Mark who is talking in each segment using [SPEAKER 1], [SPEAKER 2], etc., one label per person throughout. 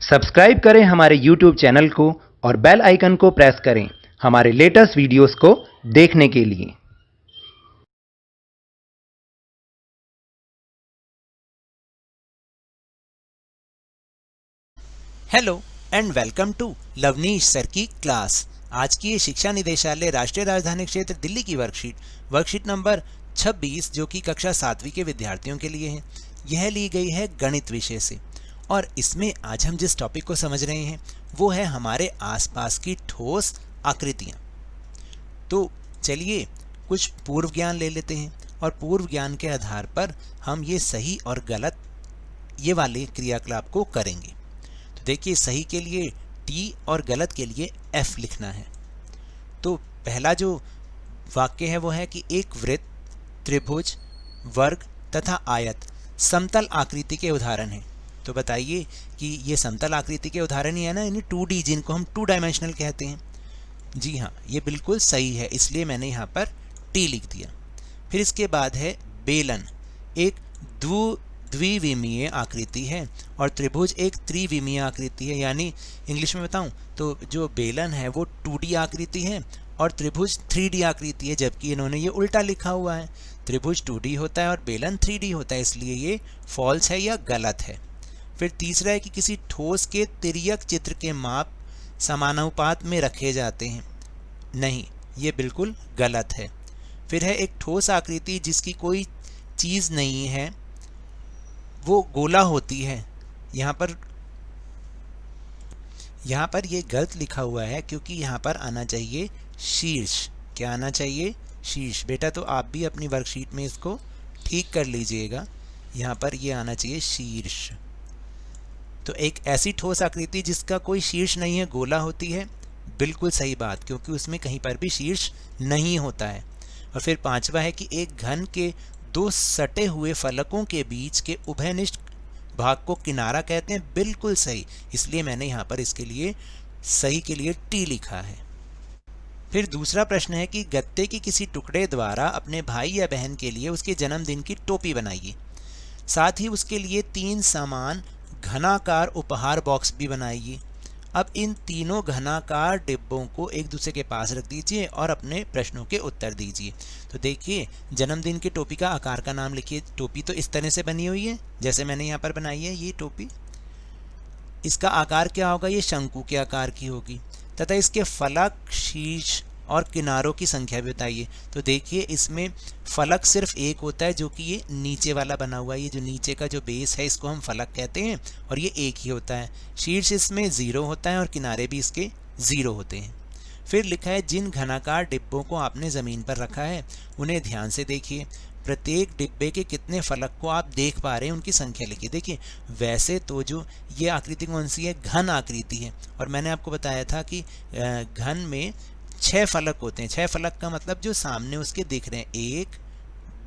[SPEAKER 1] Subscribe करें हमारे YouTube channel को और बेल आइकन को प्रेस करें हमारे लेटेस्ट वीडियोस को देखने के लिए।
[SPEAKER 2] Hello and welcome to Lavneesh sir की क्लास। आज की ये शिक्षा निदेशालय राष्ट्रीय राजधानी क्षेत्र दिल्ली की वर्कशीट नंबर 26 जो कि कक्षा 7वीं के विद्यार्थियों के लिए है। यह ली गई है गणित विषय से और इसमें आज हम जिस टॉपिक को समझ रहे हैं वो है हमारे आसपास की ठोस आकृतियाँ। तो चलिए कुछ पूर्व ज्ञान ले लेते हैं और पूर्व ज्ञान के आधार पर हम ये सही और गलत ये वाले क्रियाकलाप को करेंगे। देखिए, सही के लिए T और गलत के लिए F लिखना है। तो पहला जो वाक्य है वो है कि एक वृत्त, त्रिभुज, वर्ग तथा आयत समतल आकृति के उदाहरण हैं। तो बताइए कि ये समतल आकृति के उदाहरण ही है ना, यानी 2D जिनको हम 2 डायमेंशनल कहते हैं। जी हाँ, ये बिल्कुल सही है, इसलिए मैंने यहाँ पर T लिख दिया। फिर इसके बाद है बेलन, एक द्विविमीय आकृति है और त्रिभुज एक त्रिविमीय आकृति है। यानी इंग्लिश में बताऊं तो जो बेलन है वो 2D आकृति है और त्रिभुज 3D आकृति है, जबकि इन्होंने ये उल्टा लिखा हुआ है। त्रिभुज 2D होता है और बेलन 3D होता है, इसलिए ये फॉल्स है या गलत है। फिर तीसरा है कि किसी ठोस के तिर्यक चित्र के माप समानुपात में रखे जाते हैं। नहीं, ये बिल्कुल गलत है। फिर है एक ठोस आकृति जिसकी कोई चीज़ नहीं है, वो गोला होती है। यहाँ पर ये गलत लिखा हुआ है क्योंकि यहाँ पर आना चाहिए शीर्ष। क्या आना चाहिए? शीर्ष। बेटा तो आप भी अपनी वर्कशीट में इसको ठीक कर लीजिएगा, यहाँ पर ये आना चाहिए शीर्ष। तो एक ऐसी ठोस आकृति जिसका कोई शीर्ष नहीं है, गोला होती है, बिल्कुल सही बात, क्योंकि उसमें कहीं पर भी शीर्ष नहीं होता है। और फिर पांचवा है कि एक घन के 2 सटे हुए फलकों के बीच के उभयनिष्ठ भाग को किनारा कहते हैं, बिल्कुल सही, इसलिए मैंने यहाँ पर इसके लिए सही के लिए T लिखा है। फिर दूसरा प्रश्न है कि गत्ते के किसी टुकड़े द्वारा अपने भाई या बहन के लिए उसके जन्मदिन की टोपी बनाइए, साथ ही उसके लिए 3 समान घनाकार उपहार बॉक्स भी बनाइए। अब इन तीनों घनाकार डिब्बों को एक दूसरे के पास रख दीजिए और अपने प्रश्नों के उत्तर दीजिए। तो देखिए, जन्मदिन की टोपी का आकार का नाम लिखिए। टोपी तो इस तरह से बनी हुई है जैसे मैंने यहाँ पर बनाई है ये टोपी। इसका आकार क्या होगा? ये शंकु के आकार की होगी तथा इसके फलक, शीर्ष और किनारों की संख्या भी बताइए। तो देखिए, इसमें फलक सिर्फ एक होता है जो कि ये नीचे वाला बना हुआ है। ये जो नीचे का जो बेस है इसको हम फलक कहते हैं और ये एक ही होता है। शीर्ष इसमें 0 होता है और किनारे भी इसके 0 होते हैं। फिर लिखा है जिन घनाकार डिब्बों को आपने ज़मीन पर रखा है उन्हें ध्यान से देखिए। प्रत्येक डिब्बे के कितने फलक को आप देख पा रहे हैं उनकी संख्या लिखिए। देखिए, वैसे तो जो ये आकृति कौन सी है? घन आकृति है और मैंने आपको बताया था कि घन में 6 फलक होते हैं। 6 फलक का मतलब जो सामने उसके दिख रहे हैं, 1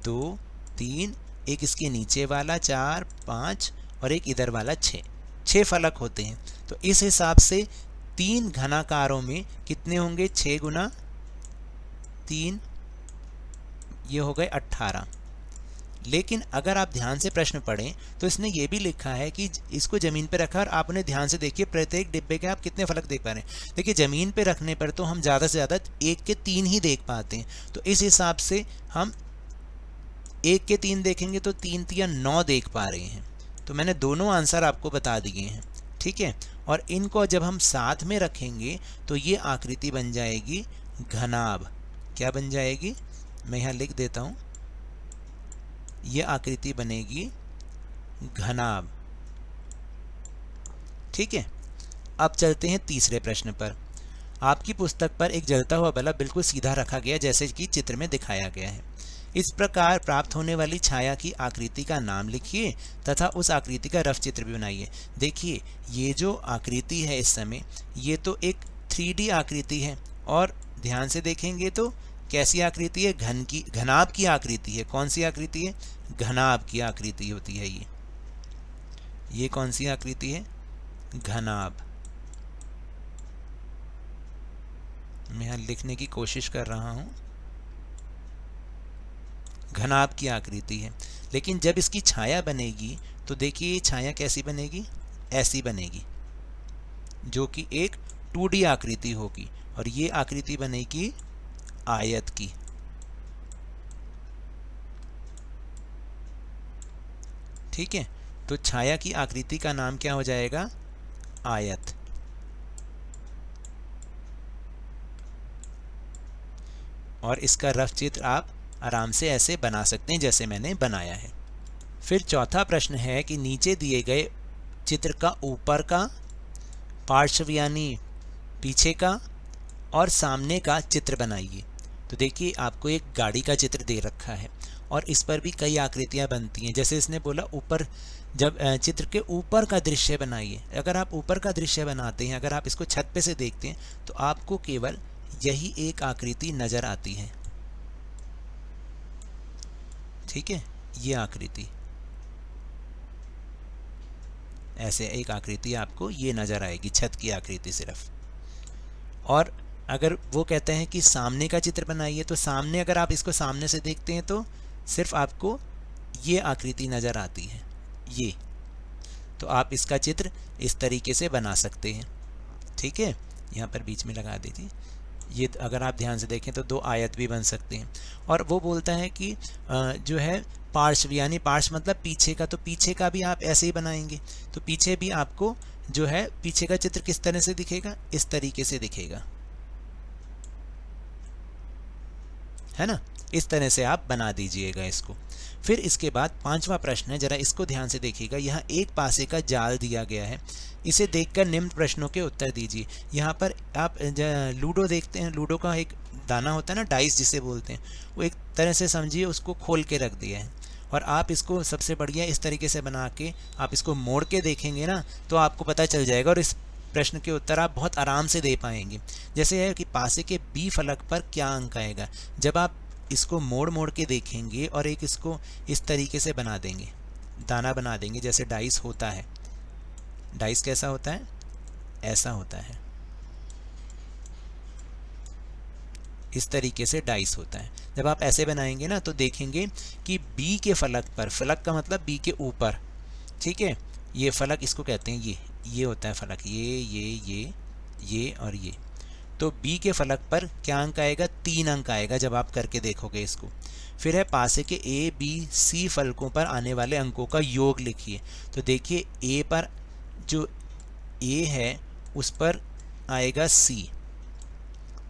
[SPEAKER 2] 2 3, एक इसके नीचे वाला 4 5 और एक इधर वाला 6 फलक होते हैं। तो इस हिसाब से 3 घनाकारों में कितने होंगे? 6 गुना 3, ये हो गए 18। लेकिन अगर आप ध्यान से प्रश्न पढ़ें तो इसने ये भी लिखा है कि इसको ज़मीन पे रखा और आप उन्हें ध्यान से देखिए, प्रत्येक डिब्बे के आप कितने फलक देख पा रहे हैं। देखिए, ज़मीन पे रखने पर तो हम ज़्यादा से ज़्यादा 1 के 3 ही देख पाते हैं, तो इस हिसाब से हम 1 के 3 देखेंगे तो 3 3 9 देख पा रहे हैं। तो मैंने दोनों आंसर आपको बता दिए हैं, ठीक है। और इनको जब हम साथ में रखेंगे तो ये आकृति बन जाएगी घनाभ। क्या बन जाएगी? मैं यहाँ लिख देता हूँ, ये आकृति बनेगी घनाभ, ठीक है। अब चलते हैं तीसरे प्रश्न पर। आपकी पुस्तक पर एक जलता हुआ बल्ब बिल्कुल सीधा रखा गया जैसे कि चित्र में दिखाया गया है। इस प्रकार प्राप्त होने वाली छाया की आकृति का नाम लिखिए तथा उस आकृति का रफ चित्र भी बनाइए। देखिए, ये जो आकृति है इस समय ये तो एक 3D आकृति है और ध्यान से देखेंगे तो कैसी आकृति है? घनाभ की आकृति है। कौन सी आकृति है? घनाभ की आकृति होती है ये कौन सी आकृति है? घनाभ। मैं यहाँ लिखने की कोशिश कर रहा हूँ, घनाभ की आकृति है। लेकिन जब इसकी छाया बनेगी तो देखिए ये छाया कैसी बनेगी? ऐसी बनेगी, जो कि एक 2D आकृति होगी, और ये आकृति बनेगी आयत की। ठीक है, तो छाया की आकृति का नाम क्या हो जाएगा? आयत। और इसका रफ चित्र आप आराम से ऐसे बना सकते हैं जैसे मैंने बनाया है। फिर चौथा प्रश्न है कि नीचे दिए गए चित्र का ऊपर का, पार्श्व यानी पीछे का और सामने का चित्र बनाइए। तो देखिए आपको एक गाड़ी का चित्र दे रखा है और इस पर भी कई आकृतियां बनती हैं। जैसे इसने बोला ऊपर, जब चित्र के ऊपर का दृश्य बनाइए। अगर आप ऊपर का दृश्य बनाते हैं, अगर आप इसको छत पे से देखते हैं, तो आपको केवल यही एक आकृति नजर आती है। ठीक है, ये आकृति, ऐसे एक आकृति आपको ये नजर आएगी, छत की आकृति सिर्फ। और अगर वो कहते हैं कि सामने का चित्र बनाइए, तो सामने अगर आप इसको सामने से देखते हैं तो सिर्फ आपको ये आकृति नजर आती है, ये। तो आप इसका चित्र इस तरीके से बना सकते हैं। ठीक है, यहाँ पर बीच में लगा दीजिए। ये अगर आप ध्यान से देखें तो दो आयत भी बन सकते हैं। और वो बोलता है कि जो है पार्श्व यानी पार्श्व मतलब पीछे का, तो पीछे का भी आप ऐसे ही बनाएंगे। तो पीछे भी आपको जो है पीछे का चित्र किस तरह से दिखेगा? इस तरीके से दिखेगा, है ना। इस तरह से आप बना दीजिएगा इसको। फिर इसके बाद पांचवा प्रश्न है, जरा इसको ध्यान से देखिएगा। यहाँ एक पासे का जाल दिया गया है, इसे देखकर निम्न प्रश्नों के उत्तर दीजिए। यहाँ पर आप लूडो देखते हैं, लूडो का एक दाना होता है ना, डाइस जिसे बोलते हैं, वो एक तरह से समझिए उसको खोल के रख दिया है। और आप इसको सबसे बढ़िया इस तरीके से बना के आप इसको मोड़ के देखेंगे ना, तो आपको पता चल जाएगा और इस प्रश्न के उत्तर आप बहुत आराम से दे पाएंगे। जैसे है कि पासे के बी फलक पर क्या अंक आएगा। जब आप इसको मोड़ मोड़ के देखेंगे और एक इसको इस तरीके से बना देंगे, दाना बना देंगे, जैसे डाइस होता है। डाइस कैसा होता है? ऐसा होता है, इस तरीके से डाइस होता है। जब आप ऐसे बनाएंगे ना तो देखेंगे कि बी के फलक पर, फलक का मतलब बी के ऊपर, ठीक है, ये फलक इसको कहते हैं, ये होता है फलक, ये और ये। तो बी के फलक पर क्या अंक आएगा? 3 अंक आएगा जब आप करके देखोगे इसको। फिर है पासे के ए बी सी फलकों पर आने वाले अंकों का योग लिखिए। तो देखिए ए पर जो ए है उस पर आएगा C,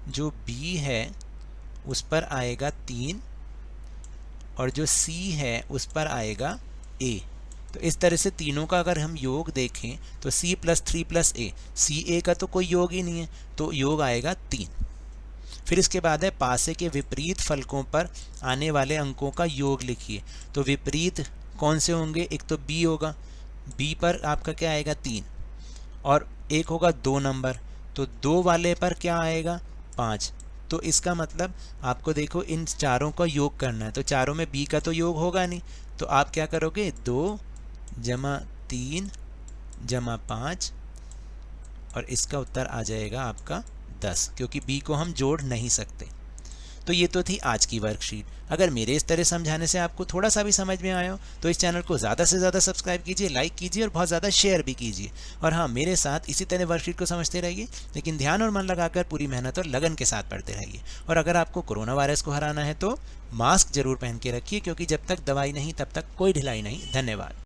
[SPEAKER 2] जो B है उस पर आएगा 3 और जो C है उस पर आएगा A। तो इस तरह से तीनों का अगर हम योग देखें तो C + 3 + A, CA का तो कोई योग ही नहीं है, तो योग आएगा 3। फिर इसके बाद है पासे के विपरीत फलकों पर आने वाले अंकों का योग लिखिए। तो विपरीत कौन से होंगे? एक तो B होगा, B पर आपका क्या आएगा? 3, और एक होगा 2 नंबर, तो 2 वाले पर क्या आएगा? 5। तो इसका मतलब आपको देखो इन चारों का योग करना है, तो चारों में B का तो योग होगा नहीं, तो आप क्या करोगे? 2 + 3 + 5 और इसका उत्तर आ जाएगा आपका 10, क्योंकि B को हम जोड़ नहीं सकते। तो ये तो थी आज की वर्कशीट। अगर मेरे इस तरह समझाने से आपको थोड़ा सा भी समझ में आया हो तो इस चैनल को ज़्यादा से ज़्यादा सब्सक्राइब कीजिए, लाइक कीजिए और बहुत ज़्यादा शेयर भी कीजिए। और हाँ, मेरे साथ इसी तरह वर्कशीट को समझते रहिए, लेकिन ध्यान और मन लगाकर पूरी मेहनत और लगन के साथ पढ़ते रहिए। और अगर आपको कोरोना वायरस को हराना है तो मास्क जरूर पहन के रखिए, क्योंकि जब तक दवाई नहीं तब तक कोई ढिलाई नहीं। धन्यवाद।